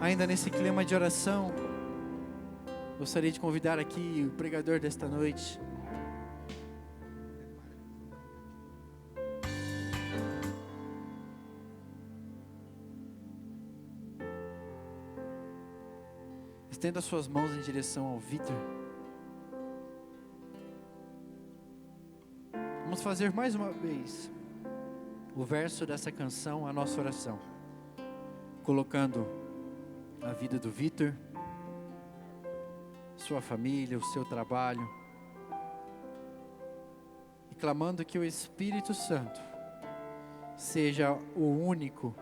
Ainda nesse clima de oração, gostaria de convidar aqui o pregador desta noite. Estenda suas mãos em direção ao Vitor. Vamos fazer mais uma vez o verso dessa canção, a nossa oração, colocando a vida do Vitor, sua família, o seu trabalho, e clamando que o Espírito Santo seja o único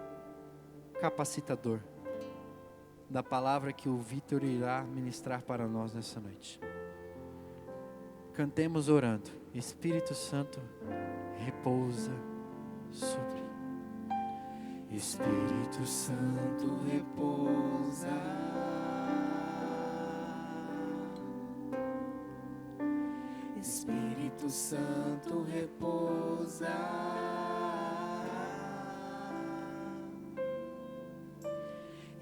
capacitador da palavra que o Vitor irá ministrar para nós nessa noite. Cantemos orando. Espírito Santo, repousa sobre. Espírito Santo, repousa. Espírito Santo, repousa.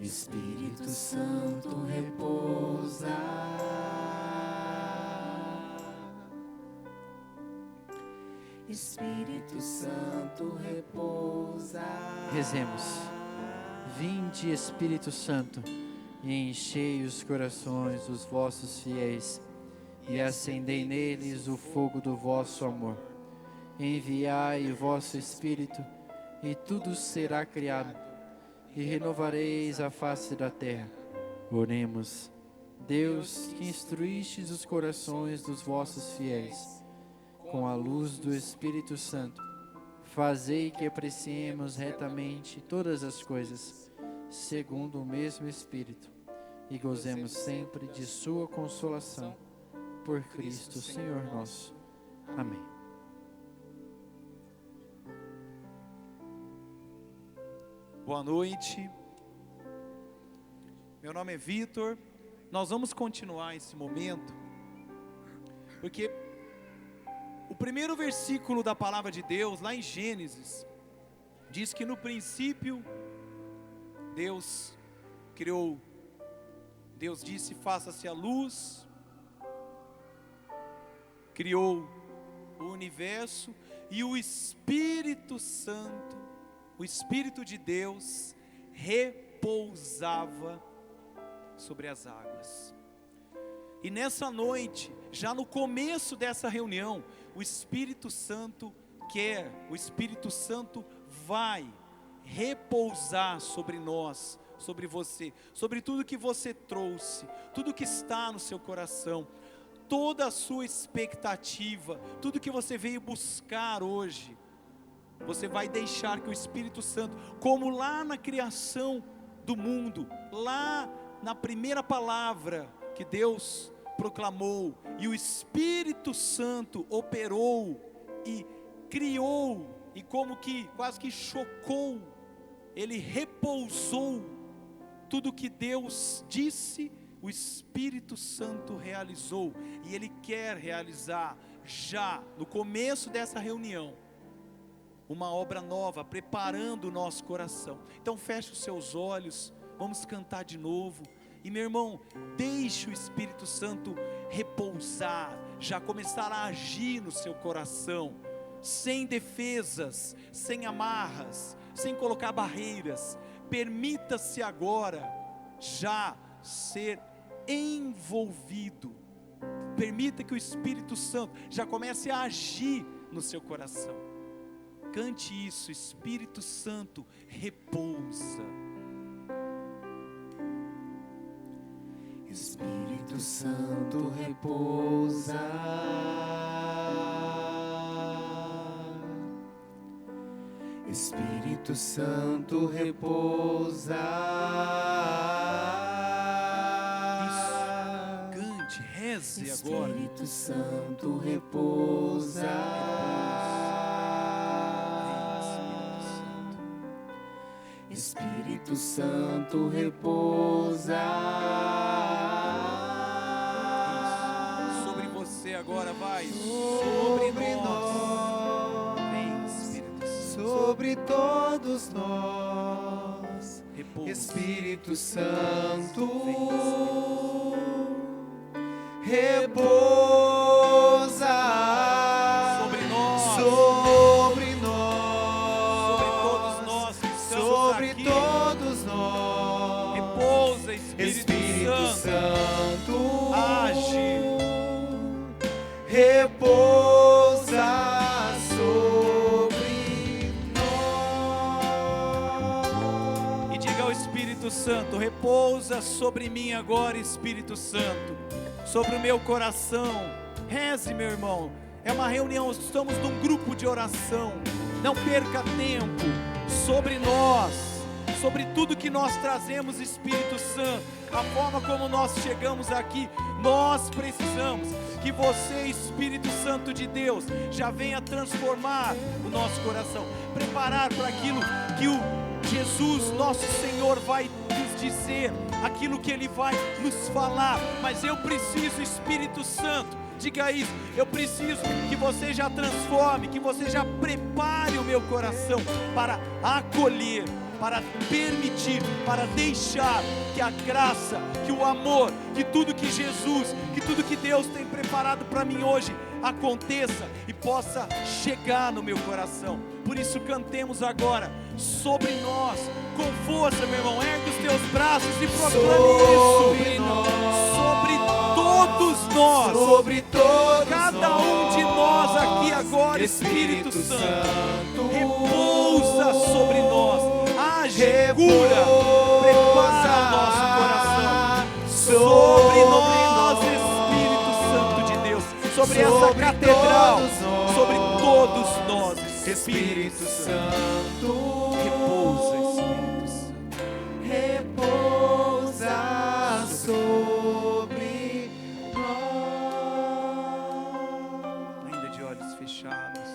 Espírito Santo, repousa. Espírito Santo, repousa. Rezemos. Vinde, Espírito Santo, e enchei os corações dos vossos fiéis, e acendei neles o fogo do vosso amor. Enviai o vosso Espírito, e tudo será criado, e renovareis a face da terra. Oremos. Deus, que instruístes os corações dos vossos fiéis com a luz do Espírito Santo, fazei que apreciemos retamente todas as coisas, segundo o mesmo Espírito, e gozemos sempre de sua consolação, por Cristo Senhor nosso. Amém. Boa noite, meu nome é Vitor. Nós vamos continuar esse momento, porque o primeiro versículo da palavra de Deus, lá em Gênesis, diz que no princípio Deus criou, Deus disse: faça-se a luz, criou o universo, e o Espírito Santo, o Espírito de Deus, repousava sobre as águas. E nessa noite, já no começo dessa reunião, o Espírito Santo o Espírito Santo vai repousar sobre nós, sobre você, sobre tudo que você trouxe, tudo que está no seu coração, toda a sua expectativa, tudo que você veio buscar hoje. Você vai deixar que o Espírito Santo, como lá na criação do mundo, lá na primeira palavra que Deus proclamou, e o Espírito Santo operou e criou, e como que quase que chocou, ele repousou tudo que Deus disse, o Espírito Santo realizou, e ele quer realizar já no começo dessa reunião uma obra nova, preparando o nosso coração. Então feche os seus olhos, vamos cantar de novo. E meu irmão, deixe o Espírito Santo repousar, já começar a agir no seu coração, sem defesas, sem amarras, sem colocar barreiras. Permita-se agora já ser envolvido. Permita que o Espírito Santo já comece a agir no seu coração. Cante isso: Espírito Santo, repousa. Espírito Santo, repousa. Espírito Santo, repousa. Isso. Cante, reze agora. Espírito Santo, repousa. Espírito Santo, repousa. Isso. Sobre você agora, vai. Sobre nós. Vem, Espírito Santo. Sobre todos nós. Repousa Espírito Santo, repousa sobre nós, sobre nós, sobre sobre todos nós que estamos aqui. todos nós. Repousa, Espírito Santo, age. repousa sobre nós. E diga ao Espírito Santo: repousa sobre mim agora, Espírito Santo, sobre o meu coração. Reze, meu irmão. É uma reunião, estamos num grupo de oração. Não perca tempo. Sobre nós, sobre tudo que nós trazemos, Espírito Santo, a forma como nós chegamos aqui, nós precisamos que você, Espírito Santo de Deus, já venha transformar o nosso coração, preparar para aquilo que o Jesus, nosso Senhor, vai nos dizer, aquilo que Ele vai nos falar. Mas eu preciso, Espírito Santo, diga isso, eu preciso que você já transforme, que você já prepare o meu coração para acolher, para permitir, para deixar que a graça, que o amor, que tudo que Jesus, que tudo que Deus tem preparado para mim hoje aconteça e possa chegar no meu coração. Por isso cantemos agora: sobre nós, com força, meu irmão, ergue os teus braços e proclame Sobre isso, nós, sobre todos nós, sobre todos cada um de nós aqui agora, Espírito Santo, repousa sobre nós, age, cura, prepara o nosso coração, sobre nós, Espírito Santo de Deus, sobre essa catedral, sobre todos nós, Espírito Santo, repousa, Espírito Santo. repousa sobre nós. Ainda de olhos fechados,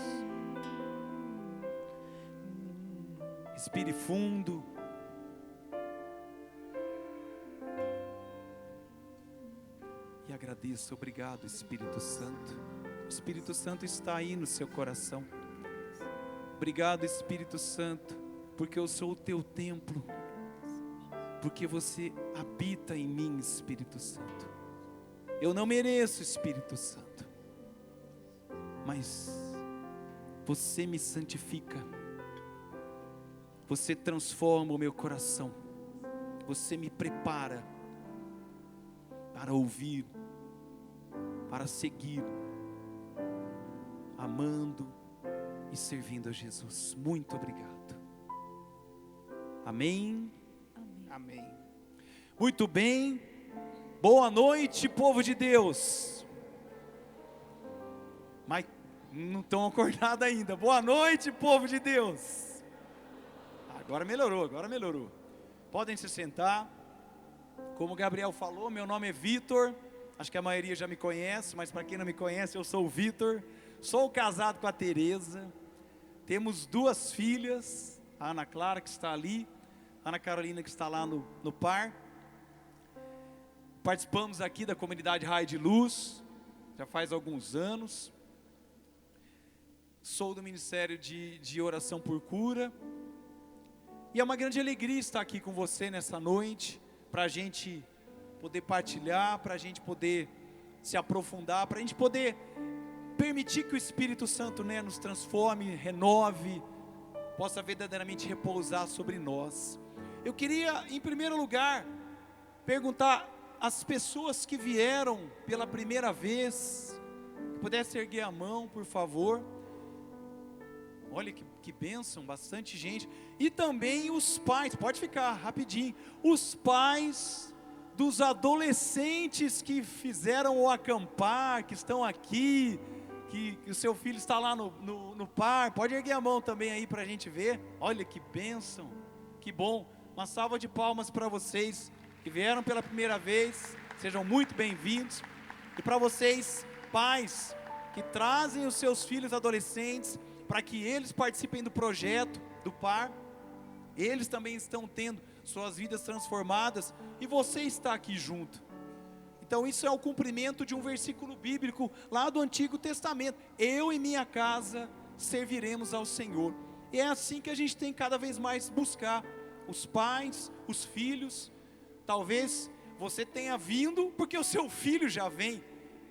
respire fundo. E agradeça. Obrigado, Espírito Santo. O Espírito Santo está aí no seu coração. Obrigado, Espírito Santo, porque eu sou o teu templo, porque você habita em mim, Espírito Santo. Eu não mereço, Espírito Santo, mas você me santifica, você transforma o meu coração, você me prepara para ouvir, para seguir, amando e servindo a Jesus. Muito obrigado. Amém. Amém. Muito bem. Boa noite, povo de Deus. Mas não estão acordados ainda. Boa noite, povo de Deus. Agora melhorou. Podem se sentar. Como o Gabriel falou, meu nome é Vitor. Acho que a maioria já me conhece, mas para quem não me conhece, eu sou o Vitor. Sou casado com a Tereza. Temos 2 filhas, a Ana Clara, que está ali, a Ana Carolina, que está lá no par. Participamos aqui da comunidade Raio de Luz, já faz alguns anos. Sou do Ministério de Oração por Cura. E é uma grande alegria estar aqui com você nessa noite, para a gente poder partilhar, para a gente poder se aprofundar, para a gente poder permitir que o Espírito Santo, nos transforme, renove, possa verdadeiramente repousar sobre nós. Eu queria, em primeiro lugar, perguntar às pessoas que vieram pela primeira vez, que pudesse erguer a mão, por favor. Olha que bênção, bastante gente. E também os pais, pode ficar rapidinho, os pais dos adolescentes que fizeram o acampar, que estão aqui, que o seu filho está lá no par, pode erguer a mão também aí para a gente ver. Olha que bênção, que bom. Uma salva de palmas para vocês que vieram pela primeira vez, sejam muito bem-vindos. E para vocês, pais, que trazem os seus filhos adolescentes, para que eles participem do projeto do par, eles também estão tendo suas vidas transformadas, e você está aqui junto. Então isso é o cumprimento de um versículo bíblico lá do Antigo Testamento: eu e minha casa serviremos ao Senhor. E é assim que a gente tem cada vez mais buscar os pais, os filhos. Talvez você tenha vindo porque o seu filho já vem,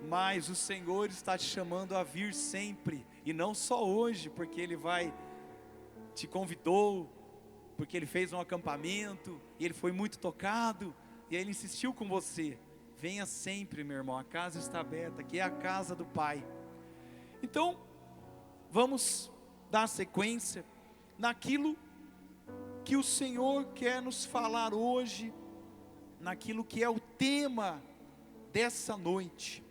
mas o Senhor está te chamando a vir sempre, e não só hoje, porque Ele te convidou, porque Ele fez um acampamento, e Ele foi muito tocado, e aí Ele insistiu com você. Venha sempre, meu irmão, a casa está aberta, aqui é a casa do Pai. Então, vamos dar sequência naquilo que o Senhor quer nos falar hoje, naquilo que é o tema dessa noite,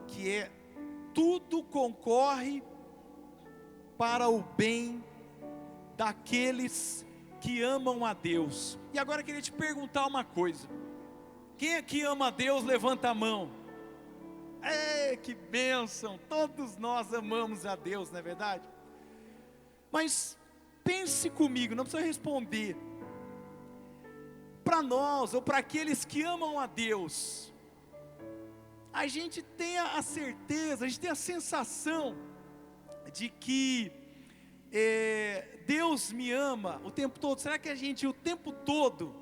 que é: tudo concorre para o bem daqueles que amam a Deus. E agora eu queria te perguntar uma coisa: quem aqui ama a Deus, levanta a mão. Que bênção, todos nós amamos a Deus, não é verdade? Mas pense comigo, não precisa responder. Para nós, ou para aqueles que amam a Deus, a gente tem a certeza, a gente tem a sensação de que Deus me ama o tempo todo. Será que a gente o tempo todo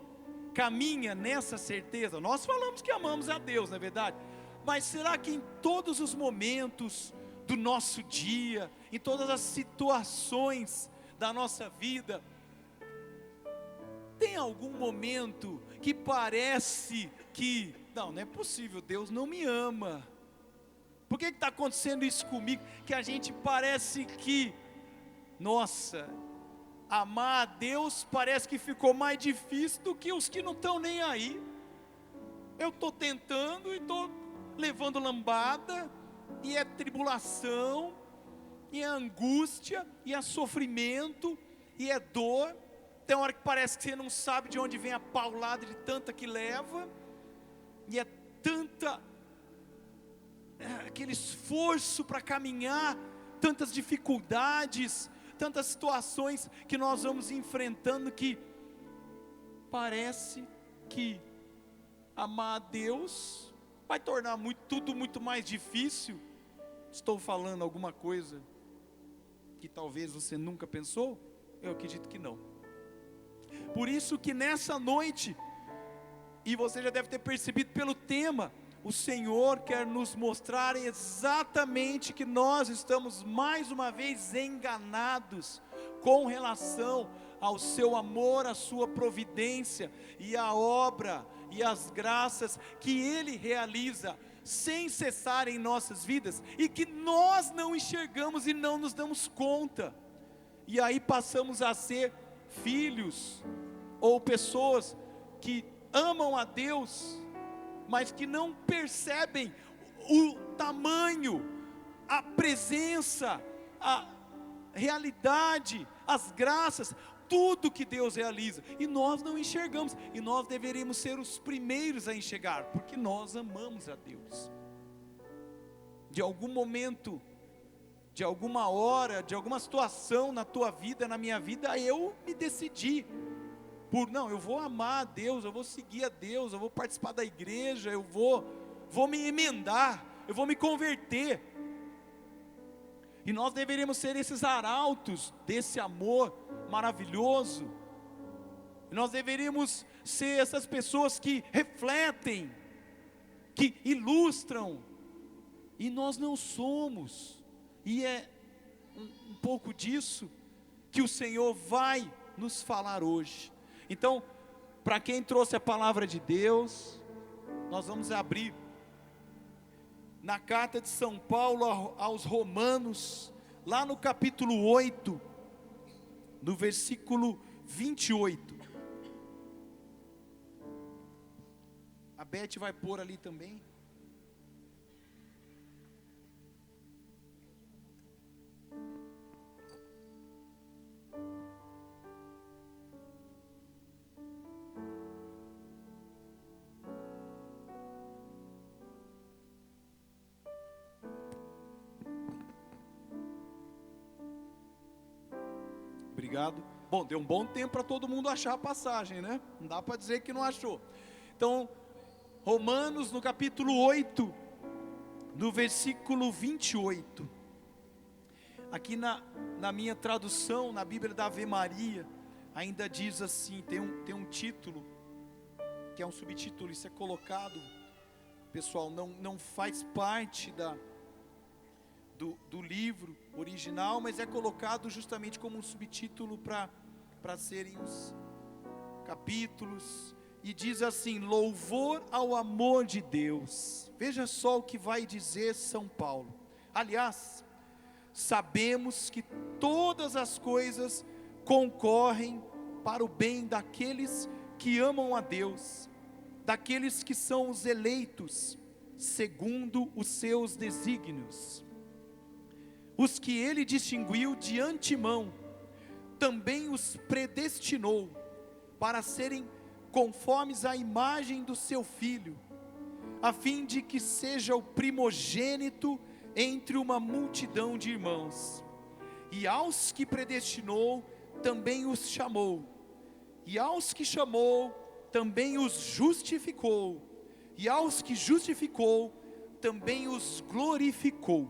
caminha nessa certeza? Nós falamos que amamos a Deus, não é verdade? Mas será que em todos os momentos do nosso dia, em todas as situações da nossa vida, tem algum momento que parece que, não é possível, Deus não me ama? Por que está acontecendo isso comigo? Que a gente parece que, nossa, amar a Deus parece que ficou mais difícil do que os que não estão nem aí. Eu estou tentando e estou levando lambada, e é tribulação, e é angústia, e é sofrimento, e é dor. Tem hora que parece que você não sabe de onde vem a paulada de tanta que leva, e é tanta, aquele esforço para caminhar, tantas dificuldades, tantas situações que nós vamos enfrentando, que parece que amar a Deus vai tornar tudo muito mais difícil. Estou falando alguma coisa que talvez você nunca pensou? Eu acredito que não. Por isso que nessa noite, e você já deve ter percebido pelo tema, o Senhor quer nos mostrar exatamente que nós estamos mais uma vez enganados com relação ao seu amor, a sua providência e a obra e as graças que Ele realiza sem cessar em nossas vidas, e que nós não enxergamos e não nos damos conta, e aí passamos a ser filhos ou pessoas que amam a Deus, mas que não percebem o tamanho, a presença, a realidade, as graças, tudo que Deus realiza, e nós não enxergamos, e nós deveríamos ser os primeiros a enxergar, porque nós amamos a Deus. De algum momento, de alguma hora, de alguma situação na tua vida, na minha vida, eu me decidi, eu vou amar a Deus, eu vou seguir a Deus, eu vou participar da igreja, eu vou me emendar, eu vou me converter. E nós deveríamos ser esses arautos desse amor maravilhoso. E nós deveríamos ser essas pessoas que refletem, que ilustram. E nós não somos. E é um pouco disso que o Senhor vai nos falar hoje. Então, para quem trouxe a palavra de Deus, nós vamos abrir na carta de São Paulo aos Romanos, lá no capítulo 8, no versículo 28. A Beth vai pôr ali também. Obrigado. Bom, deu um bom tempo para todo mundo achar a passagem, né? Não dá para dizer que não achou. Então, Romanos no capítulo 8, no versículo 28. Aqui na minha tradução, na Bíblia da Ave Maria, ainda diz assim, tem um título, que é um subtítulo, isso é colocado, pessoal, não faz parte do livro original, mas é colocado justamente como um subtítulo para serem os capítulos, e diz assim: louvor ao amor de Deus. Veja só o que vai dizer São Paulo. Aliás, sabemos que todas as coisas concorrem para o bem daqueles que amam a Deus, daqueles que são os eleitos, segundo os seus desígnios. Os que ele distinguiu de antemão, também os predestinou para serem conformes à imagem do seu Filho, a fim de que seja o primogênito entre uma multidão de irmãos. E aos que predestinou, também os chamou. E aos que chamou, também os justificou. E aos que justificou, também os glorificou.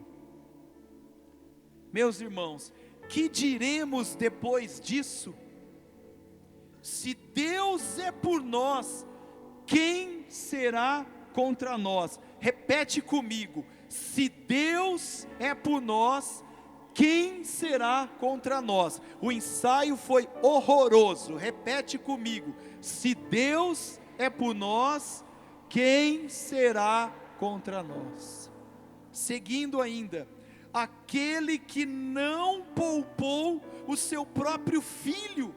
Meus irmãos, que diremos depois disso? Se Deus é por nós, quem será contra nós? Repete comigo: se Deus é por nós, quem será contra nós? O ensaio foi horroroso. Repete comigo: se Deus é por nós, quem será contra nós? Seguindo ainda: aquele que não poupou o seu próprio Filho,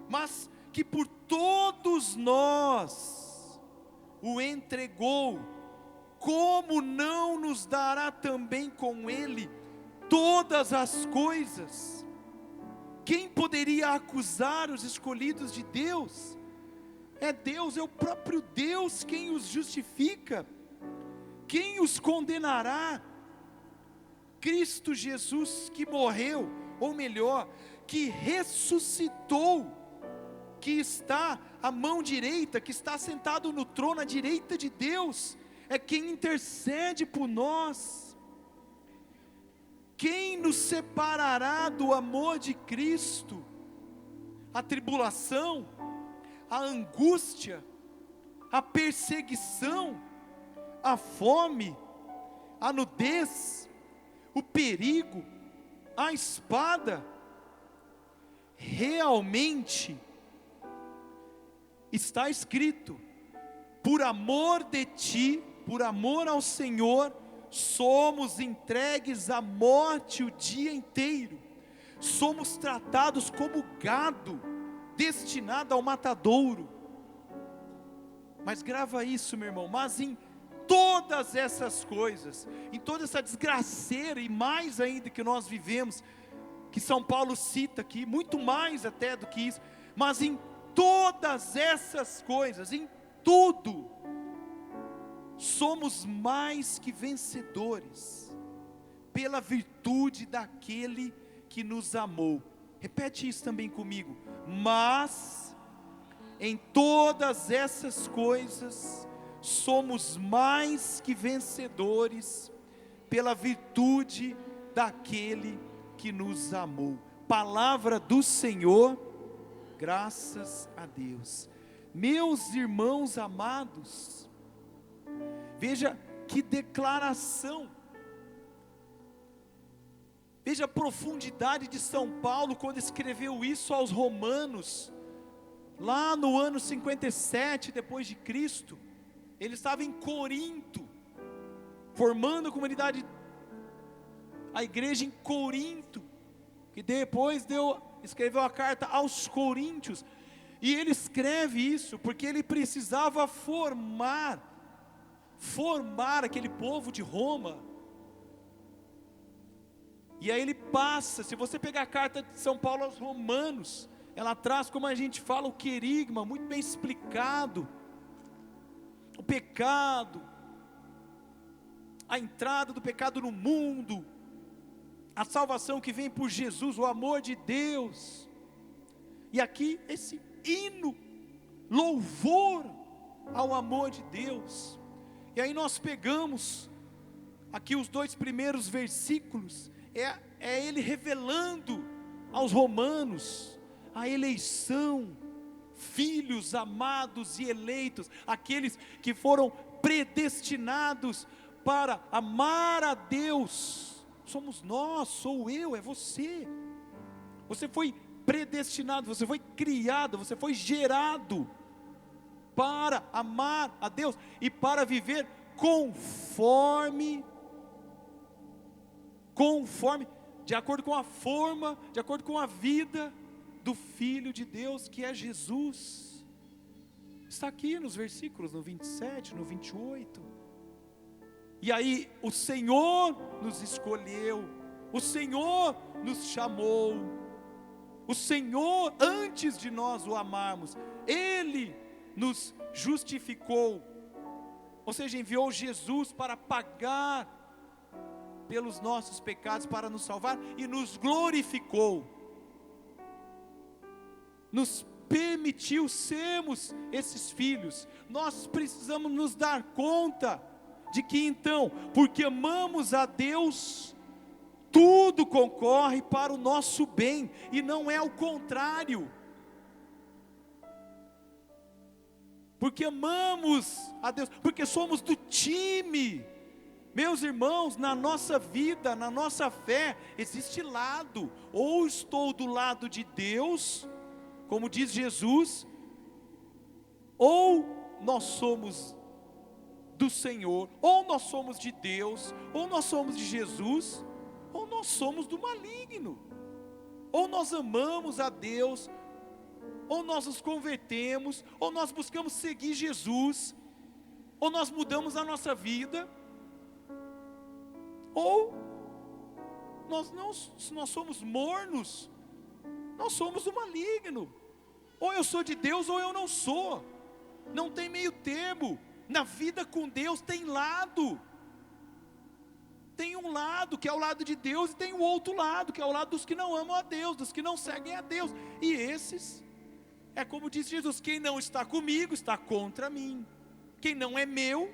mas que por todos nós o entregou, como não nos dará também com ele todas as coisas? Quem poderia acusar os escolhidos de Deus? É Deus, é o próprio Deus quem os justifica. Quem os condenará? Cristo Jesus, que morreu, ou melhor, que ressuscitou, que está à mão direita, que está sentado no trono à direita de Deus, é quem intercede por nós. Quem nos separará do amor de Cristo? A tribulação, a angústia, a perseguição, a fome, a nudez, o perigo, a espada? Realmente está escrito: por amor de ti, por amor ao Senhor, somos entregues à morte o dia inteiro, somos tratados como gado, destinado ao matadouro. Mas grava isso, meu irmão, mas em todas essas coisas, em toda essa desgraceira e mais ainda que nós vivemos, que São Paulo cita aqui, muito mais até do que isso, mas em todas essas coisas, em tudo, somos mais que vencedores, pela virtude daquele que nos amou. Repete isso também comigo: mas em todas essas coisas, somos mais que vencedores, pela virtude daquele que nos amou. Palavra do Senhor. Graças a Deus. Meus irmãos amados, veja que declaração, veja a profundidade de São Paulo quando escreveu isso aos Romanos, lá no ano 57 depois de Cristo. Ele estava em Corinto, formando a comunidade, a igreja em Corinto, que depois escreveu a carta aos Coríntios. E ele escreve isso porque ele precisava formar aquele povo de Roma. E aí ele passa, se você pegar a carta de São Paulo aos Romanos, ela traz, como a gente fala, o querigma, muito bem explicado, o pecado, a entrada do pecado no mundo, a salvação que vem por Jesus, o amor de Deus. E aqui esse hino, louvor ao amor de Deus. E aí nós pegamos aqui os 2 primeiros versículos, é ele revelando aos romanos a eleição, filhos amados e eleitos, aqueles que foram predestinados para amar a Deus. Somos nós, sou eu, é você. Você foi predestinado, você foi criado, você foi gerado para amar a Deus e para viver conforme, de acordo com a forma, de acordo com a vida do Filho de Deus, que é Jesus. Está aqui nos versículos, no 27, no 28. E aí o Senhor nos escolheu, o Senhor nos chamou, o Senhor, antes de nós o amarmos, Ele nos justificou, ou seja, enviou Jesus para pagar pelos nossos pecados, para nos salvar, e nos glorificou, nos permitiu sermos esses filhos. Nós precisamos nos dar conta de que então, porque amamos a Deus, tudo concorre para o nosso bem, e não é o contrário. Porque amamos a Deus, porque somos do time. Meus irmãos, na nossa vida, na nossa fé, existe lado. Ou estou do lado de Deus, como diz Jesus, ou nós somos do Senhor, ou nós somos de Deus, ou nós somos de Jesus, ou nós somos do maligno. Ou nós amamos a Deus, ou nós nos convertemos, ou nós buscamos seguir Jesus, ou nós mudamos a nossa vida, ou nós somos mornos, nós somos do maligno. Ou eu sou de Deus ou eu não sou, não tem meio termo. Na vida com Deus tem lado. Tem um lado que é o lado de Deus, e tem o outro lado que é o lado dos que não amam a Deus, dos que não seguem a Deus. E esses, é como diz Jesus, quem não está comigo está contra mim. Quem não é meu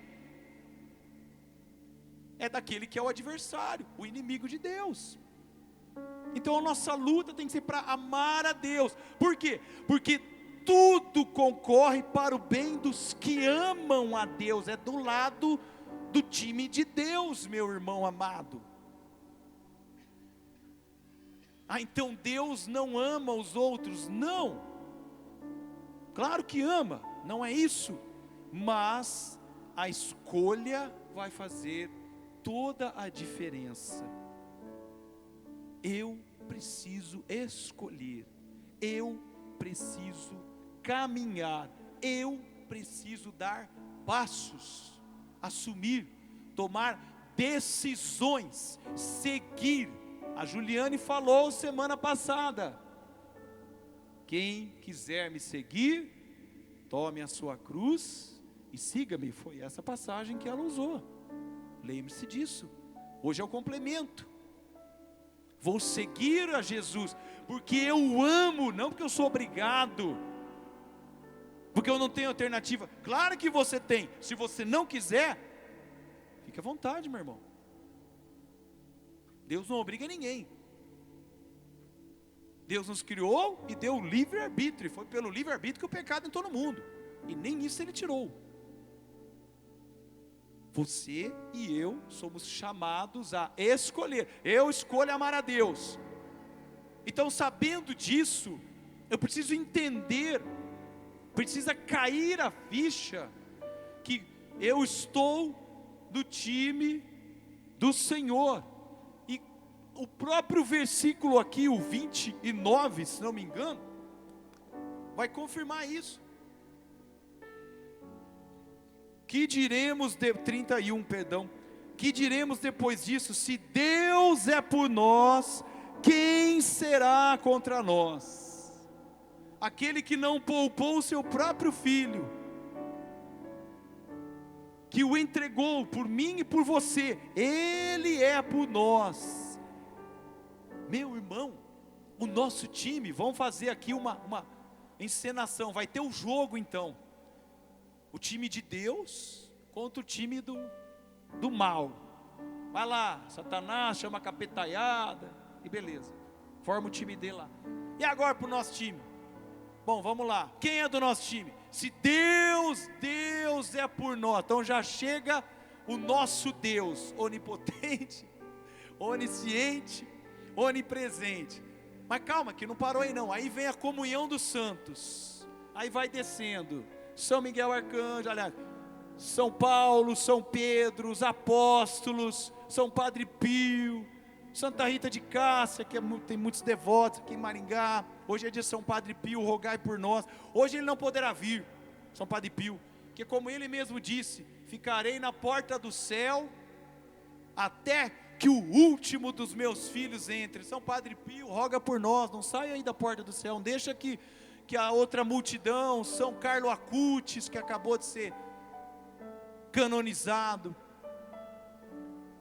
é daquele que é o adversário, o inimigo de Deus. Então a nossa luta tem que ser para amar a Deus. Por quê? Porque tudo concorre para o bem dos que amam a Deus. É do lado do time de Deus, meu irmão amado. Então Deus não ama os outros? Não. Claro que ama, não é isso. Mas a escolha vai fazer toda a diferença. Eu preciso escolher, eu preciso caminhar, eu preciso dar passos, assumir, tomar decisões, seguir. A Juliane falou semana passada: quem quiser me seguir, tome a sua cruz e siga-me. Foi essa passagem que ela usou. Lembre-se disso. Hoje é o complemento. Vou seguir a Jesus, porque eu o amo, não porque eu sou obrigado, porque eu não tenho alternativa. Claro que você tem. Se você não quiser, fique à vontade, meu irmão. Deus não obriga ninguém. Deus nos criou e deu livre-arbítrio. Foi pelo livre-arbítrio que o pecado entrou no mundo, e nem isso Ele tirou. Você e eu somos chamados a escolher. Eu escolho amar a Deus. Então, sabendo disso, eu preciso entender, precisa cair a ficha, que eu estou no time do Senhor. E o próprio versículo aqui, o 29, se não me engano, vai confirmar isso. Que diremos 31, perdão. Que diremos depois disso? Se Deus é por nós, quem será contra nós? Aquele que não poupou o seu próprio filho, que o entregou por mim e por você, Ele é por nós. Meu irmão, o nosso time, vamos fazer aqui uma encenação, vai ter o jogo então. O time de Deus contra o time do mal. Vai lá, Satanás chama a capetaiada, e beleza, forma o time dele lá. E agora para o nosso time? Bom, vamos lá. Quem é do nosso time? Se Deus é por nós, então já chega o nosso Deus, onipotente, onisciente, onipresente. Mas calma, que não parou aí não. Aí vem a comunhão dos santos. Aí vai descendo. São Miguel Arcanjo, aliás, São Paulo, São Pedro, os apóstolos, São Padre Pio, Santa Rita de Cássia, que tem muitos devotos aqui em Maringá. Hoje é dia de São Padre Pio, rogai por nós. Hoje ele não poderá vir, São Padre Pio, que como ele mesmo disse, ficarei na porta do céu até que o último dos meus filhos entre. São Padre Pio, roga por nós, não saia aí da porta do céu, não deixa que a outra multidão, São Carlo Acutis, que acabou de ser canonizado,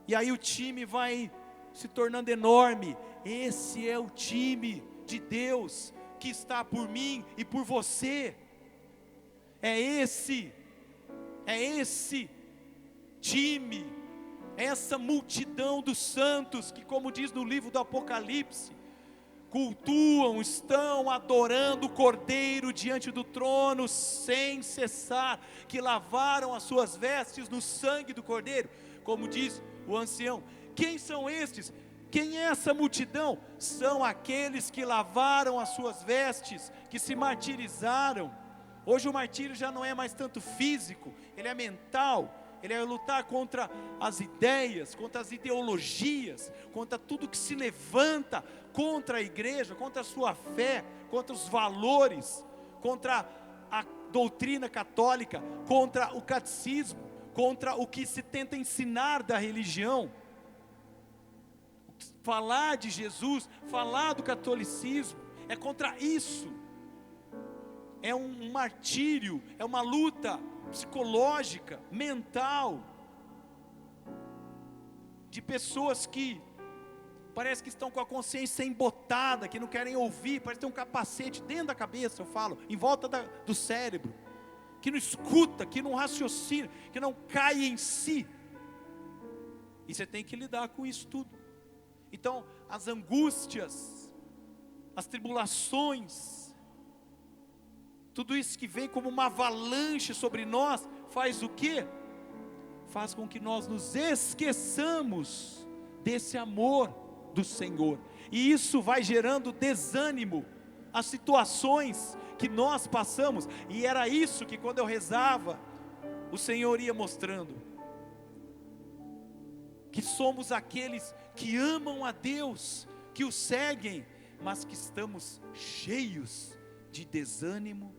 e aí o time vai se tornando enorme. Esse é o time de Deus que está por mim e por você. É esse time, essa multidão dos santos que, como diz no livro do Apocalipse, cultuam, estão adorando o Cordeiro diante do trono sem cessar, que lavaram as suas vestes no sangue do Cordeiro, como diz o ancião. Quem são estes? Quem é essa multidão? São aqueles que lavaram as suas vestes, que se martirizaram. Hoje o martírio já não é mais tanto físico, ele é mental. Ele é lutar contra as ideias, contra as ideologias, contra tudo que se levanta contra a igreja, contra a sua fé, contra os valores, contra a doutrina católica, contra o catecismo, contra o que se tenta ensinar da religião. Falar de Jesus, falar do catolicismo, é contra isso. É um martírio, é uma luta psicológica, mental, de pessoas que parece que estão com a consciência embotada, que não querem ouvir, parece ter um capacete dentro da cabeça, eu falo, em volta do cérebro, que não escuta, que não raciocina, que não cai em si, e você tem que lidar com isso tudo. Então, as angústias, as tribulações, tudo isso que vem como uma avalanche sobre nós, faz o quê? Faz com que nós nos esqueçamos desse amor do Senhor, e isso vai gerando desânimo, as situações que nós passamos, e era isso que quando eu rezava, o Senhor ia mostrando, que somos aqueles que amam a Deus, que o seguem, mas que estamos cheios de desânimo,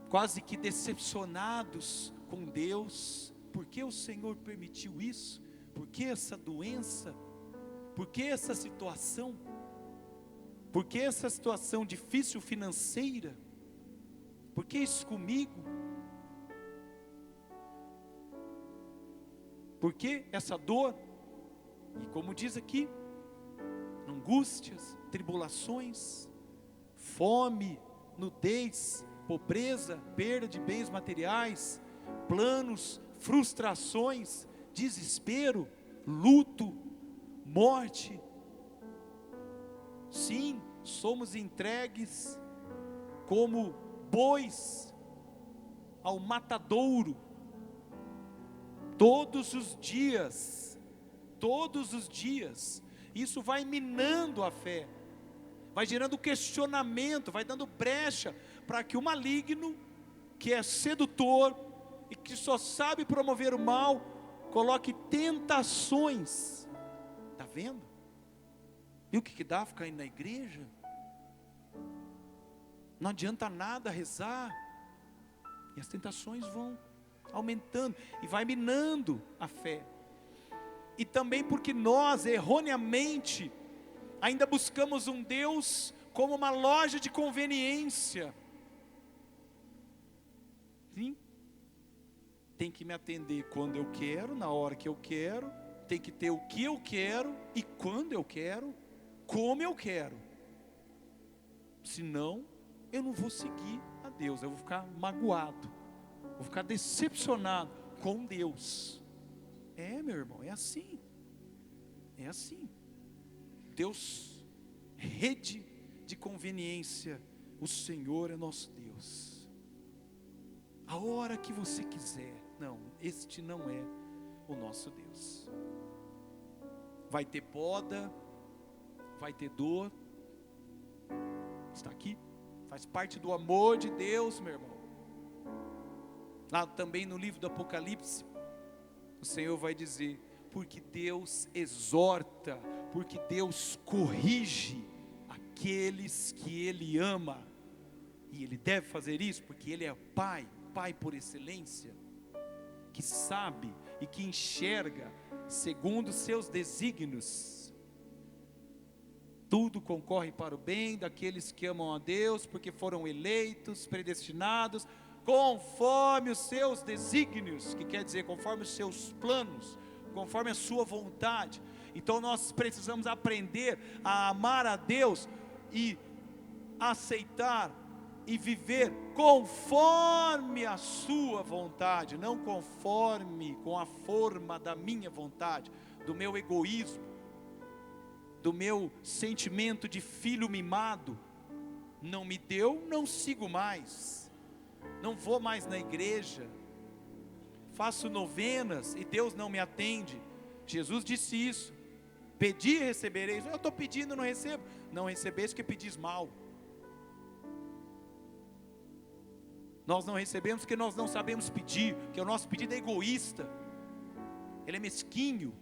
quase que decepcionados com Deus. Por que o Senhor permitiu isso? Por que essa doença? Por que essa situação? Por que essa situação difícil financeira? Por que isso comigo? Por que essa dor? E como diz aqui, angústias, tribulações, fome, nudez, pobreza, perda de bens materiais, planos, frustrações, desespero, luto, morte. Sim, somos entregues como bois ao matadouro, todos os dias, isso vai minando a fé, vai gerando questionamento, vai dando brecha, para que o maligno, que é sedutor, e que só sabe promover o mal, coloque tentações. Está vendo? E o que dá ficar indo na igreja? Não adianta nada rezar, e as tentações vão aumentando, e vai minando a fé. E também porque nós, erroneamente, ainda buscamos um Deus como uma loja de conveniência. Sim, tem que me atender quando eu quero, na hora que eu quero, tem que ter o que eu quero, e quando eu quero, como eu quero. Senão, eu não vou seguir a Deus, eu vou ficar magoado, vou ficar decepcionado com Deus. Meu irmão, é assim. Deus rede de conveniência. O Senhor é nosso Deus. A hora que você quiser. Não, este não é o nosso Deus. Vai ter poda, vai ter dor. Está aqui, faz parte do amor de Deus, meu irmão. Lá também no livro do Apocalipse, o Senhor vai dizer: porque Deus exorta, porque Deus corrige aqueles que Ele ama. E Ele deve fazer isso porque Ele é Pai, Pai por excelência, que sabe e que enxerga segundo os seus desígnios. Tudo concorre para o bem daqueles que amam a Deus, porque foram eleitos, predestinados, conforme os seus desígnios, que quer dizer conforme os seus planos, conforme a sua vontade. Então nós precisamos aprender a amar a Deus e aceitar e viver conforme a sua vontade, não conforme com a forma da minha vontade, do meu egoísmo, do meu sentimento de filho mimado. Não me deu, não sigo mais, não vou mais na igreja, faço novenas e Deus não me atende. Jesus disse isso: pedi e recebereis. Eu estou pedindo e não recebo. Não recebeis porque pedis mal. Nós não recebemos porque nós não sabemos pedir, porque o nosso pedido é egoísta, ele é mesquinho,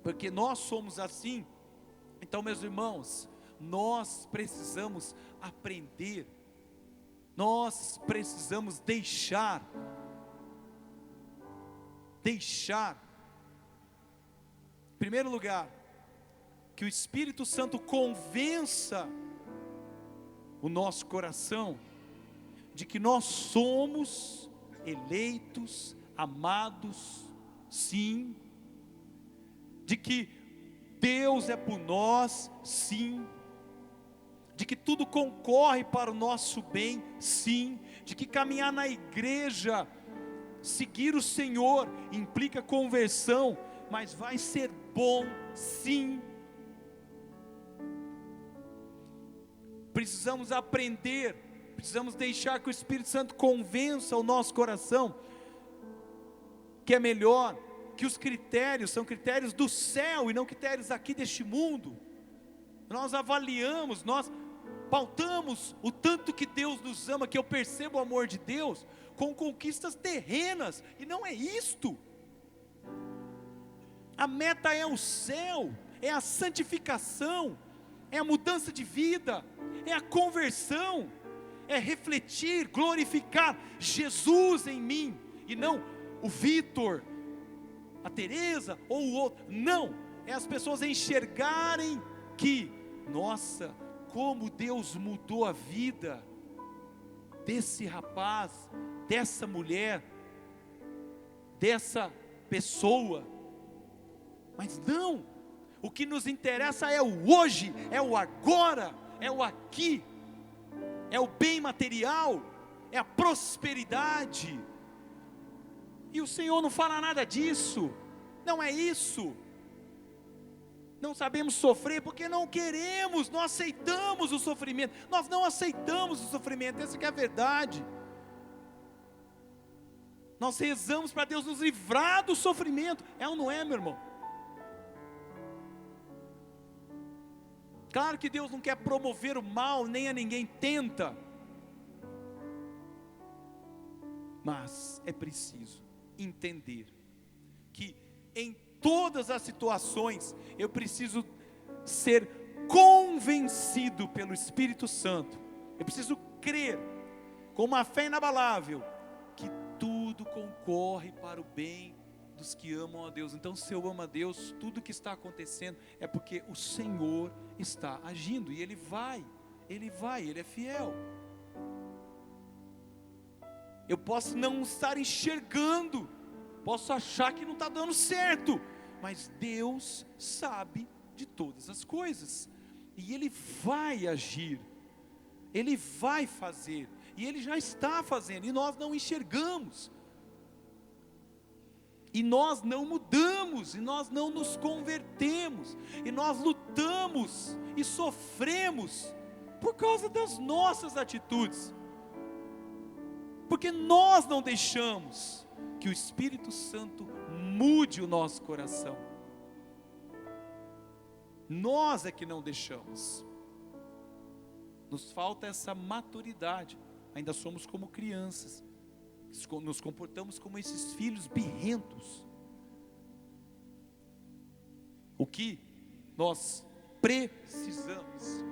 porque nós somos assim. Então, meus irmãos, nós precisamos aprender, nós precisamos deixar, em primeiro lugar, que o Espírito Santo convença o nosso coração de que nós somos eleitos, amados, sim, de que Deus é por nós, sim, de que tudo concorre para o nosso bem, sim, de que caminhar na igreja, seguir o Senhor, implica conversão, mas vai ser bom, sim. Precisamos aprender, precisamos deixar que o Espírito Santo convença o nosso coração que é melhor, que os critérios são critérios do céu e não critérios aqui deste mundo. Nós avaliamos, nós pautamos o tanto que Deus nos ama, que eu percebo o amor de Deus com conquistas terrenas, e não é isto. A meta é o céu, é a santificação, é a mudança de vida, é a conversão, é refletir, glorificar Jesus em mim, e não o Vitor, a Teresa ou o outro. Não, é as pessoas enxergarem que, nossa, como Deus mudou a vida desse rapaz, dessa mulher, dessa pessoa. Mas não, o que nos interessa é o hoje, é o agora, é o aqui, é o bem material, é a prosperidade. E o Senhor não fala nada disso, não é isso. Não sabemos sofrer porque não queremos, não aceitamos o sofrimento. Nós não aceitamos o sofrimento, essa que é a verdade. Nós rezamos para Deus nos livrar do sofrimento, é ou não é, meu irmão? Claro que Deus não quer promover o mal, nem a ninguém tenta. Mas é preciso entender que em todas as situações eu preciso ser convencido pelo Espírito Santo. Eu preciso crer com uma fé inabalável que tudo concorre para o bem dos que amam a Deus. Então, se eu amo a Deus, tudo que está acontecendo é porque o Senhor está agindo, e Ele é fiel. Eu posso não estar enxergando, posso achar que não está dando certo, mas Deus sabe de todas as coisas, e Ele vai agir, Ele vai fazer, e Ele já está fazendo, e nós não enxergamos. E nós não mudamos, e nós não nos convertemos, e nós lutamos e sofremos por causa das nossas atitudes, porque nós não deixamos que o Espírito Santo mude o nosso coração. Nós é que não deixamos. Nos falta essa maturidade. Ainda somos como crianças, nos comportamos como esses filhos birrentos. O que nós precisamos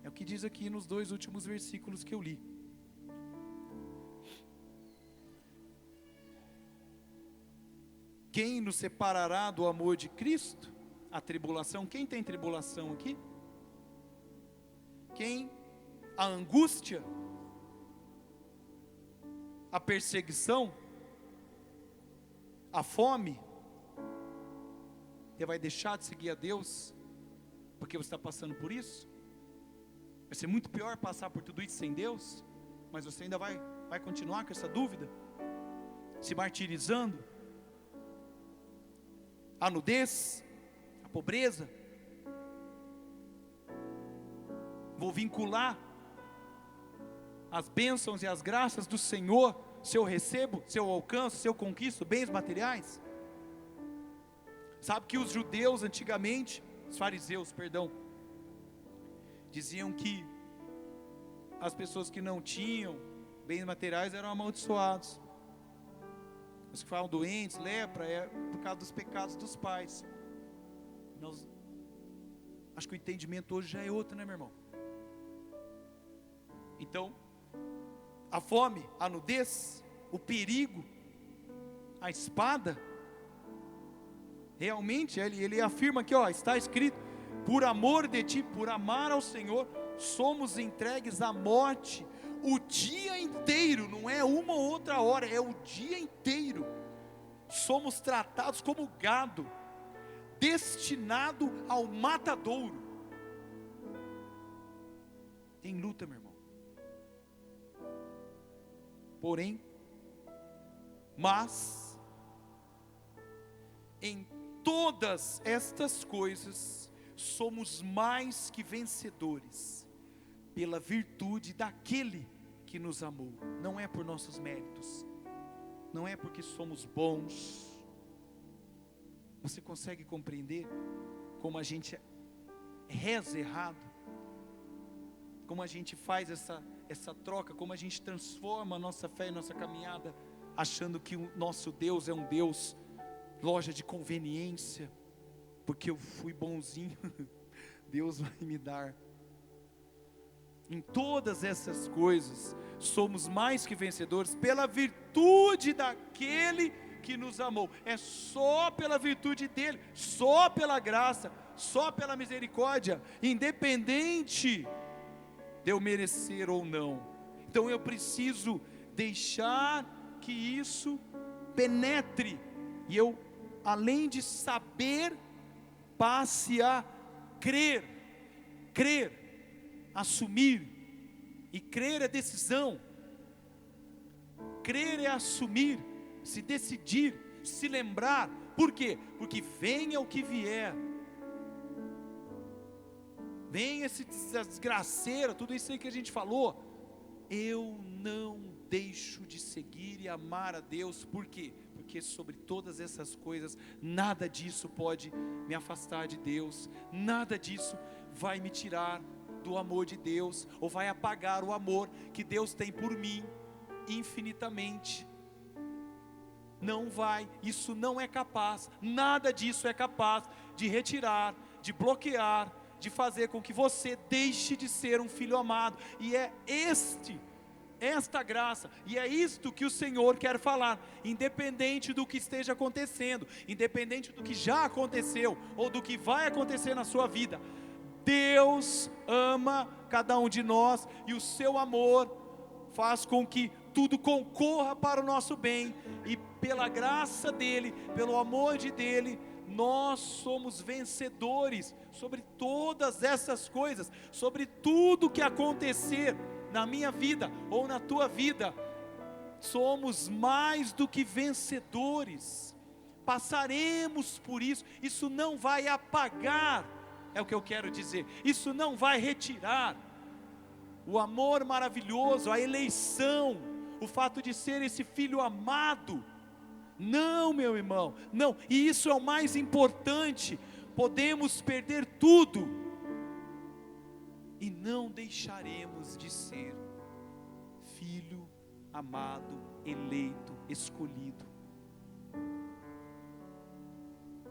é o que diz aqui nos 2 últimos versículos que eu li. Quem nos separará do amor de Cristo? A tribulação. Quem tem tribulação aqui? Quem? A angústia? A perseguição? A fome? Você vai deixar de seguir a Deus porque você está passando por isso? Vai ser muito pior passar por tudo isso sem Deus, mas você ainda vai continuar com essa dúvida, se martirizando. A nudez, a pobreza. Vou vincular as bênçãos e as graças do Senhor, se eu recebo, se eu alcanço, se eu conquisto bens materiais. Sabe que os judeus antigamente, os fariseus, perdão, diziam que as pessoas que não tinham bens materiais eram amaldiçoados. Os que ficavam doentes, lepra, é por causa dos pecados dos pais. Acho que o entendimento hoje já é outro, né, meu irmão? Então, a fome, a nudez, o perigo, a espada, realmente ele afirma aqui, está escrito: por amor de ti, por amar ao Senhor, somos entregues à morte o dia inteiro, não é uma ou outra hora, é o dia inteiro. Somos tratados como gado, destinado ao matadouro. Tem luta, meu irmão. Porém, mas em todas estas coisas somos mais que vencedores pela virtude daquele que nos amou. Não é por nossos méritos, não é porque somos bons. Você consegue compreender como a gente reza errado? Como a gente faz essa troca, como a gente transforma a nossa fé e nossa caminhada, achando que o nosso Deus é um Deus loja de conveniência, porque eu fui bonzinho, Deus vai me dar. Em todas essas coisas, somos mais que vencedores pela virtude daquele que nos amou. É só pela virtude dele, só pela graça, só pela misericórdia, independente de eu merecer ou não. Então eu preciso deixar que isso penetre, e eu, além de saber, passe a crer, assumir. E crer é decisão, crer é assumir, se decidir, se lembrar. Por quê? Porque venha o que vier, venha essa desgraceira, tudo isso aí que a gente falou, eu não deixo de seguir e amar a Deus. Por quê? Porque sobre todas essas coisas, nada disso pode me afastar de Deus, nada disso vai me tirar do amor de Deus, ou vai apagar o amor que Deus tem por mim infinitamente. Não vai, isso não é capaz, nada disso é capaz de retirar, de bloquear, de fazer com que você deixe de ser um filho amado. E é esta graça, e é isto que o Senhor quer falar, independente do que esteja acontecendo, independente do que já aconteceu, ou do que vai acontecer na sua vida. Deus ama cada um de nós, e o seu amor faz com que tudo concorra para o nosso bem, e pela graça dele, pelo amor dele, nós somos vencedores sobre todas essas coisas, sobre tudo que acontecer na minha vida ou na tua vida. somos mais do que vencedores, passaremos por isso, isso não vai apagar, é o que eu quero dizer, isso não vai retirar o amor maravilhoso, a eleição, o fato de ser esse filho amado. Não, meu irmão, não, e isso é o mais importante. Podemos perder tudo e não deixaremos de ser filho amado, eleito, escolhido.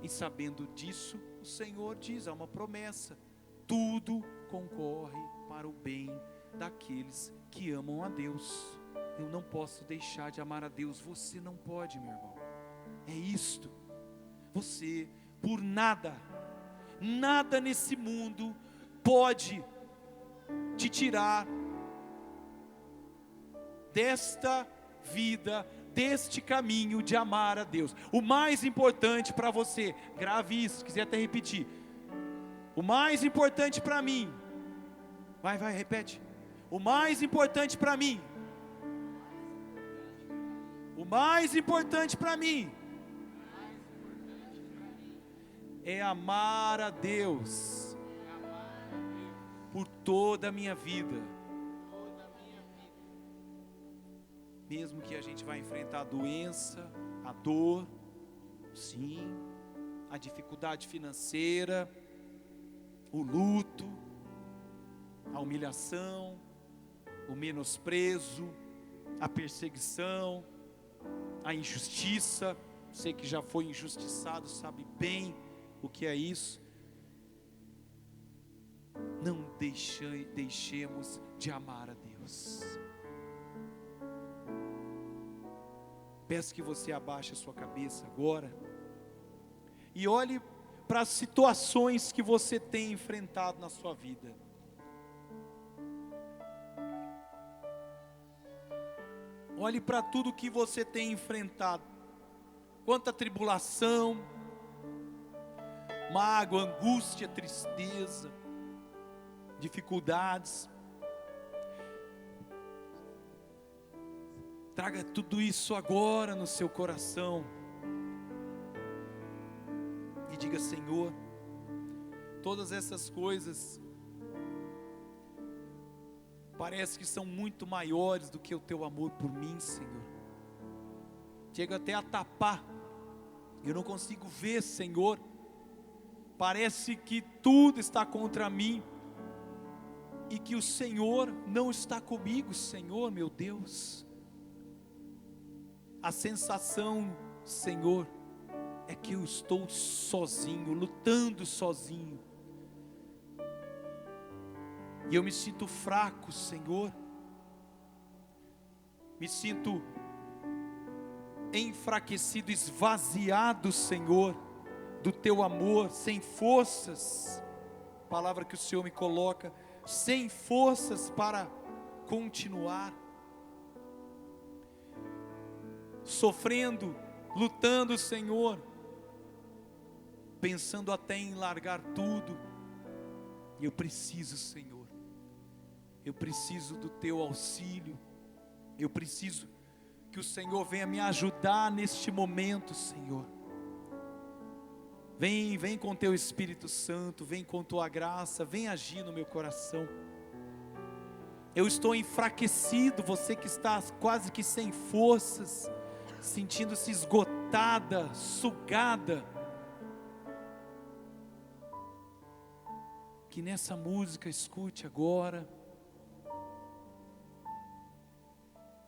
E sabendo disso, o Senhor diz, há uma promessa: tudo concorre para o bem daqueles que amam a Deus. Eu não posso deixar de amar a Deus. Você não pode, meu irmão. É isto. Você, por nada, nada nesse mundo pode te tirar desta vida, deste caminho de amar a Deus. O mais importante para você, grave isso, se quiser até repetir. O mais importante para mim, vai, repete. O mais importante para mim, o mais importante para mim, é amar a Deus por toda a minha vida. Mesmo que a gente vai enfrentar a doença, a dor, sim, a dificuldade financeira, o luto, a humilhação, o menosprezo, a perseguição, a injustiça. Você que já foi injustiçado sabe bem o que é isso. Não deixemos de amar a Deus. Peço que você abaixe a sua cabeça agora e olhe para as situações que você tem enfrentado na sua vida. Olhe para tudo que você tem enfrentado. Quanta tribulação, mágoa, angústia, tristeza, dificuldades. Traga tudo isso agora no seu coração e diga: Senhor, todas essas coisas parece que são muito maiores do que o teu amor por mim, Senhor. Chega até a tapar, eu não consigo ver, Senhor. Parece que tudo está contra mim e que o Senhor não está comigo, Senhor, meu Deus. A sensação, Senhor, é que eu estou sozinho, lutando sozinho. E eu me sinto fraco, Senhor. Me sinto enfraquecido, esvaziado, Senhor, do teu amor, sem forças. Palavra que o Senhor me coloca, sem forças para continuar. Sofrendo, lutando, Senhor, pensando até em largar tudo. E eu preciso, Senhor, eu preciso do teu auxílio. Eu preciso que o Senhor venha me ajudar neste momento, Senhor. Vem com teu Espírito Santo, vem com tua graça, vem agir no meu coração. Eu estou enfraquecido, você que está quase que sem forças, sentindo-se esgotada, sugada. Que nessa música escute agora.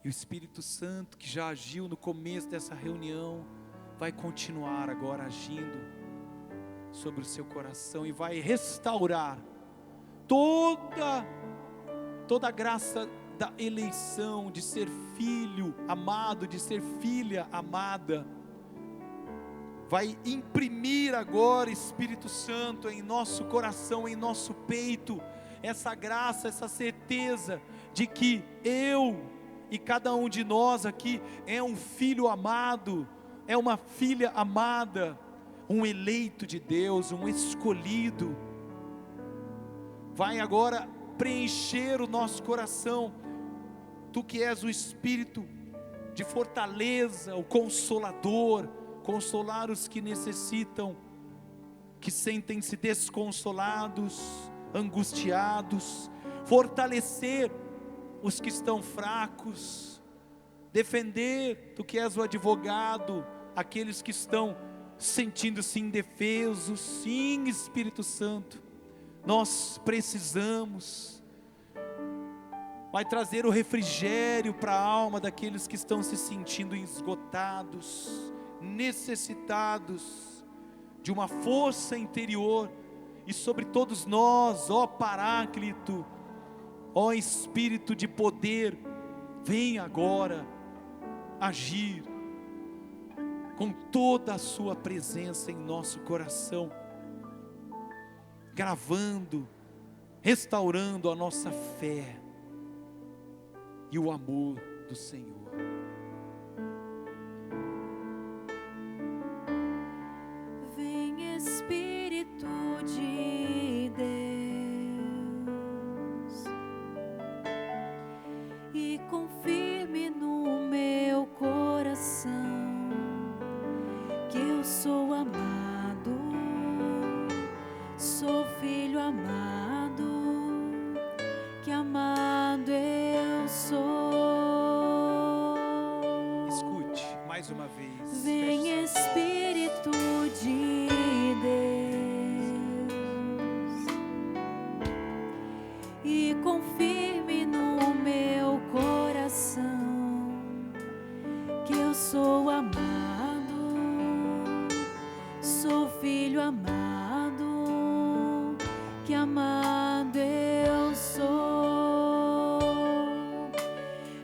E o Espírito Santo, que já agiu no começo dessa reunião, vai continuar agora agindo sobre o seu coração e vai restaurar toda a graça da eleição, de ser filho amado, de ser filha amada. Vai imprimir agora, Espírito Santo, em nosso coração, em nosso peito, essa graça, essa certeza de que eu e cada um de nós aqui é um filho amado, é uma filha amada, um eleito de Deus, um escolhido. Vai agora preencher o nosso coração. Tu que és o Espírito de fortaleza, o Consolador, consolar os que necessitam, que sentem-se desconsolados, angustiados, fortalecer os que estão fracos, defender, tu que és o advogado, aqueles que estão sentindo-se indefesos. Sim, Espírito Santo, nós precisamos. Vai trazer o refrigério para a alma daqueles que estão se sentindo esgotados, necessitados de uma força interior. E sobre todos nós, ó Paráclito, ó Espírito de poder, vem agora agir com toda a sua presença em nosso coração, gravando, restaurando a nossa fé e o amor do Senhor. Vem Espírito de Deus e confirme no meu coração que eu sou amado, sou filho amado, que amado eu sou. Escute mais uma vez. Vem Espírito de Deus e confirme no meu coração que eu sou amado, sou filho amado, que amado eu sou.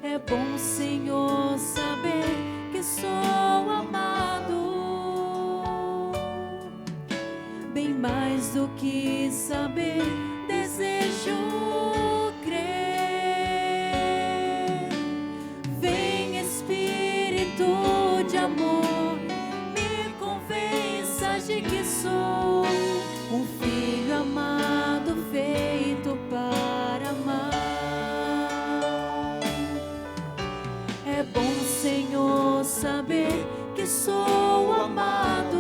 É bom, Senhor, saber que sou amado, bem mais do que saber, desejo crer. Vem Espírito de amor, me convença de que sou um filho amado, feito para amar. É bom, Senhor, saber que sou amado,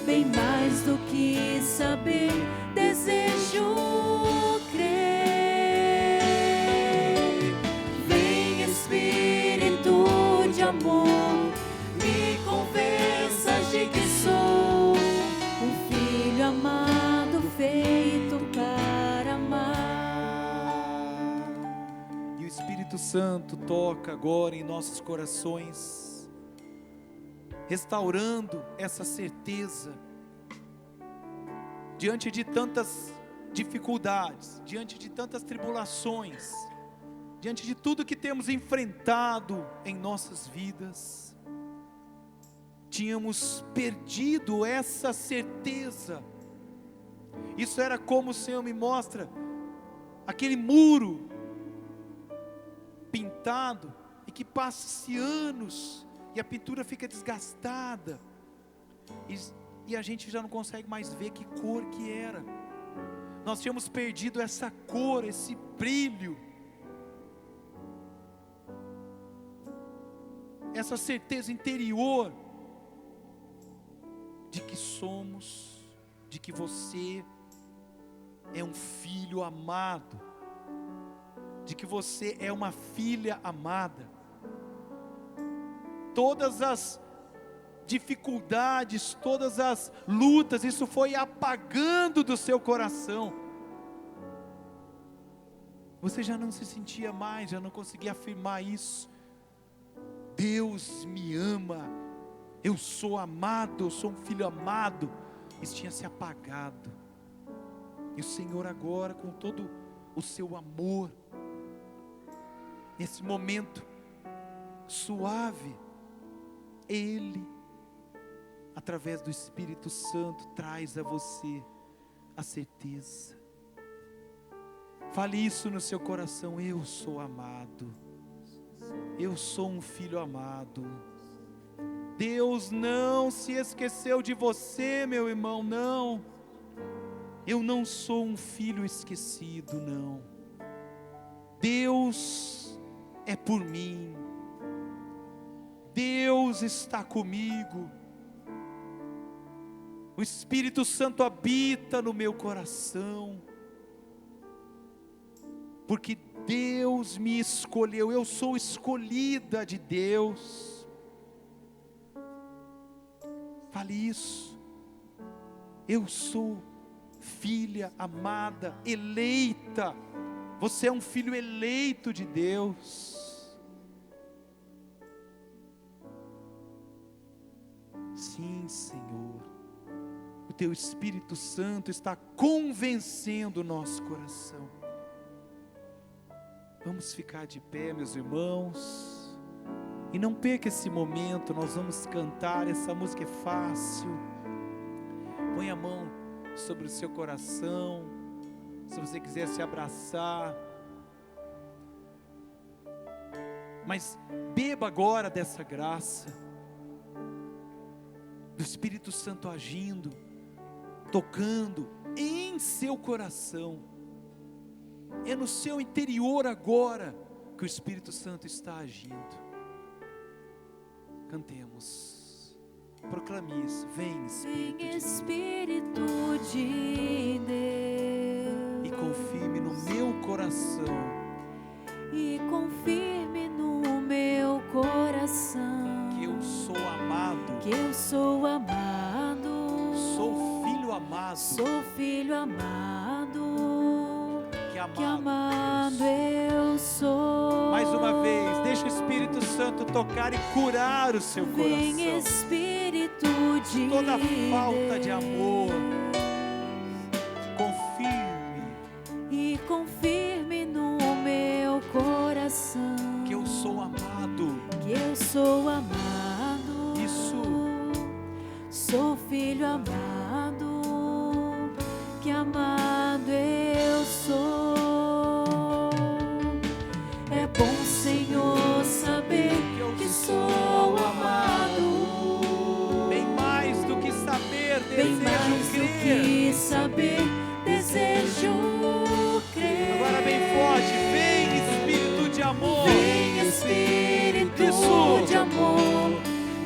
bem mais do que saber, desejo crer. Vem Espírito de amor, me convença de que sou um filho amado, feito para amar. E o Espírito Santo toca agora em nossos corações, restaurando essa certeza diante de tantas dificuldades, diante de tantas tribulações, diante de tudo que temos enfrentado em nossas vidas. Tínhamos perdido essa certeza. Isso era como o Senhor me mostra, aquele muro pintado e que passa-se anos e a pintura fica desgastada e a gente já não consegue mais ver que cor que era. Nós tínhamos perdido essa cor, esse brilho, essa certeza interior de que somos, de que você é um filho amado, de que você é uma filha amada. Todas as dificuldades, todas as lutas, isso foi apagando do seu coração. Você já não se sentia mais, já não conseguia afirmar isso. Deus me ama, eu sou amado, eu sou um filho amado. Isso tinha se apagado. E o Senhor agora, com todo o seu amor, nesse momento suave, Ele, através do Espírito Santo, traz a você a certeza. Fale isso no seu coração: eu sou amado, eu sou um filho amado. Deus não se esqueceu de você, meu irmão, não. Eu não sou um filho esquecido, não. Deus é por mim. Deus está comigo. O Espírito Santo habita no meu coração. Porque Deus me escolheu, eu sou escolhida de Deus. Fale isso. Eu sou filha amada, eleita. Você é um filho eleito de Deus. Sim, Senhor. O Teu Espírito Santo está convencendo o nosso coração. Vamos ficar de pé, meus irmãos. E não perca esse momento, nós vamos cantar, essa música é fácil. Põe a mão sobre o seu coração, se você quiser se abraçar. Mas beba agora dessa graça, do Espírito Santo agindo, tocando em seu coração. É no seu interior agora que o Espírito Santo está agindo. Cantemos, proclame isso. Vem Espírito de Deus, e confirme no meu coração, e confirme no meu coração que eu sou amado, que eu sou amado, sou filho amado, sou filho amado, que que amado eu sou. Mais uma vez, deixa o Espírito Santo tocar e curar o seu Vem coração. Espírito de Toda falta de Deus, amor, confirme e confirme no meu coração que eu sou amado. que eu sou amado. Isso. Sou filho amado, que amado eu sou. É bom, Senhor, saber que sou amado. Bem mais do que saber, Bem desejo mais do crer. que saber, desejo crer. Agora bem forte, vem Espírito de amor. Vem Espírito Isso. de amor,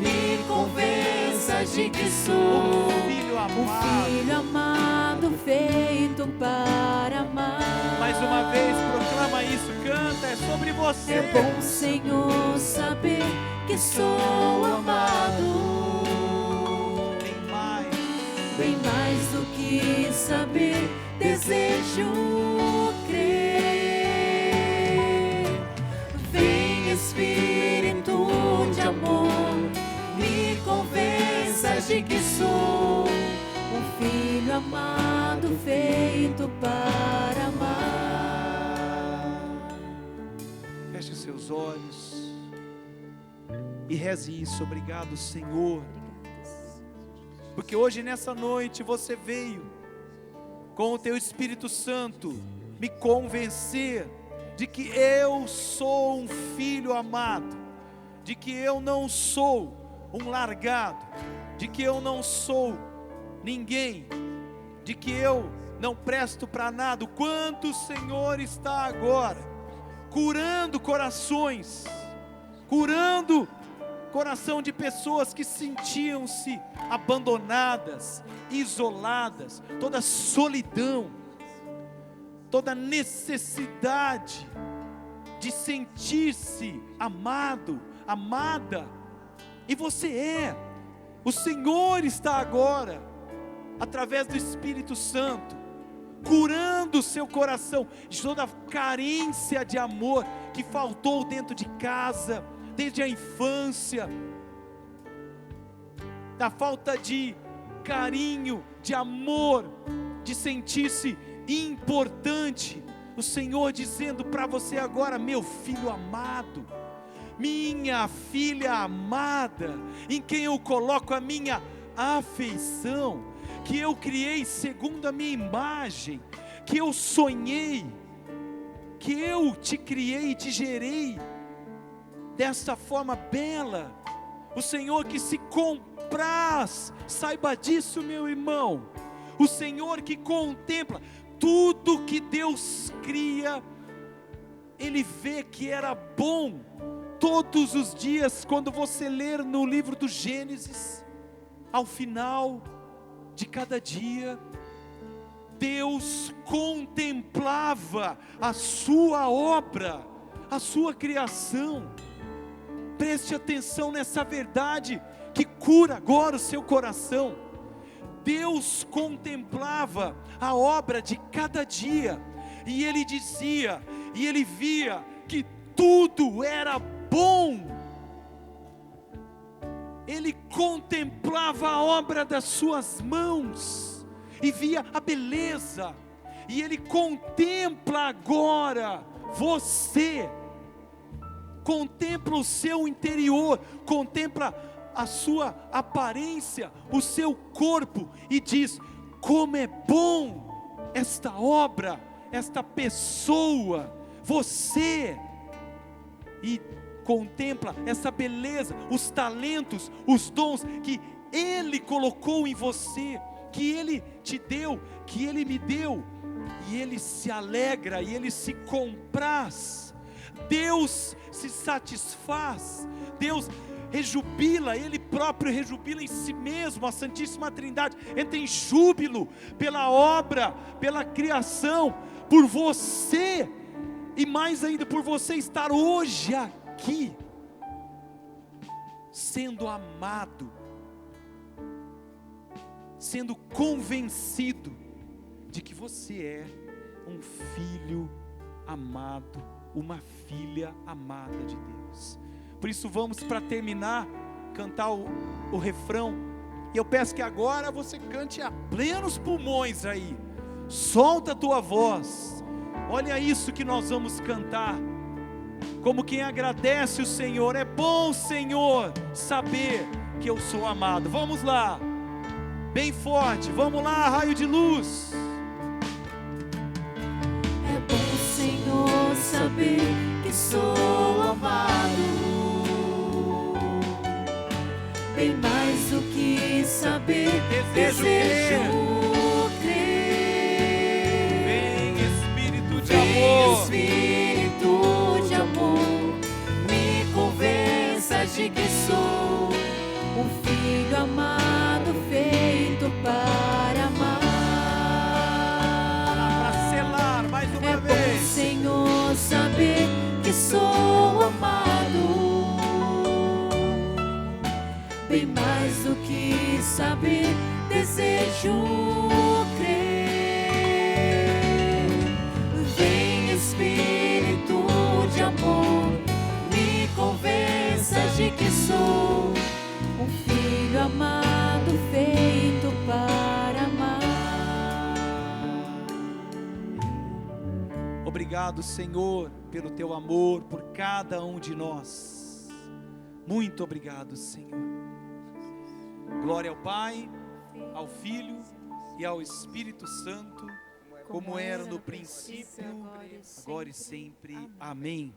me convença de que sou Filho um amado. filho amado, feito para amar. Mais uma vez, proclama isso, canta, é sobre você. É bom, Senhor, saber que sou amado. Bem mais do que saber, desejo crer. Vem Espírito de amor, me convença de que sou um filho amado, feito para amar. Feche os seus olhos e reze isso. Obrigado, Senhor, porque hoje nessa noite você veio com o Teu Espírito Santo me convencer de que eu sou um filho amado, de que eu não sou um largado, de que eu não sou ninguém, de que eu não presto para nada. O quanto o Senhor está agora curando corações, curando coração de pessoas que sentiam-se abandonadas, isoladas, toda solidão, toda necessidade de sentir-se amado, amada. E você é. O Senhor está agora, através do Espírito Santo, curando o seu coração de toda carência de amor que faltou dentro de casa, desde a infância, da falta de carinho, de amor, de sentir-se importante. O Senhor dizendo para você agora: meu filho amado, minha filha amada, em quem eu coloco a minha afeição, que eu criei segundo a minha imagem, que eu sonhei, que eu te criei e te gerei dessa forma bela. O Senhor que se compraz, saiba disso, meu irmão. O Senhor que contempla tudo que Deus cria, ele vê que era bom. Todos os dias, quando você ler no livro do Gênesis, ao final de cada dia, Deus contemplava a sua obra, a sua criação. Preste atenção nessa verdade que cura agora o seu coração. Deus contemplava a obra de cada dia, e Ele dizia, e Ele via que tudo era bom. Ele contemplava a obra das suas mãos, e via a beleza, e Ele contempla agora você, contempla o seu interior, contempla a sua aparência, o seu corpo, e diz: como é bom esta obra, esta pessoa, você, e contempla essa beleza, os talentos, os dons que Ele colocou em você, que Ele te deu, que Ele me deu, e Ele se alegra, e Ele se compraz. Deus se satisfaz, Deus rejubila, Ele próprio rejubila em si mesmo. A Santíssima Trindade entra em júbilo pela obra, pela criação, por você, e mais ainda por você estar hoje aqui, sendo amado, sendo convencido de que você é um filho amado, uma filha amada de Deus. Por isso vamos, para terminar, cantar o refrão, e eu peço que agora você cante a plenos pulmões aí, solta a tua voz, olha isso que nós vamos cantar, como quem agradece o Senhor. É bom, Senhor, saber que eu sou amado. Vamos lá, bem forte, vamos lá, raio de luz. É bom, Senhor, saber que sou amado, bem mais do que saber, desejo crer. Vem Espírito de Vem, amor, Espírito de amor, me convença de que sou um filho amado, feito para amar. para selar mais uma É bom, vez. Senhor, saber que sou amado, bem mais do que saber, desejo crer. Vem, Espírito de amor, me convença de que sou um filho amado, feito para amar. Obrigado, Senhor, pelo teu amor por cada um de nós. Muito obrigado, Senhor. Glória ao Pai, ao Filho e ao Espírito Santo, como era no princípio, agora e sempre. Amém.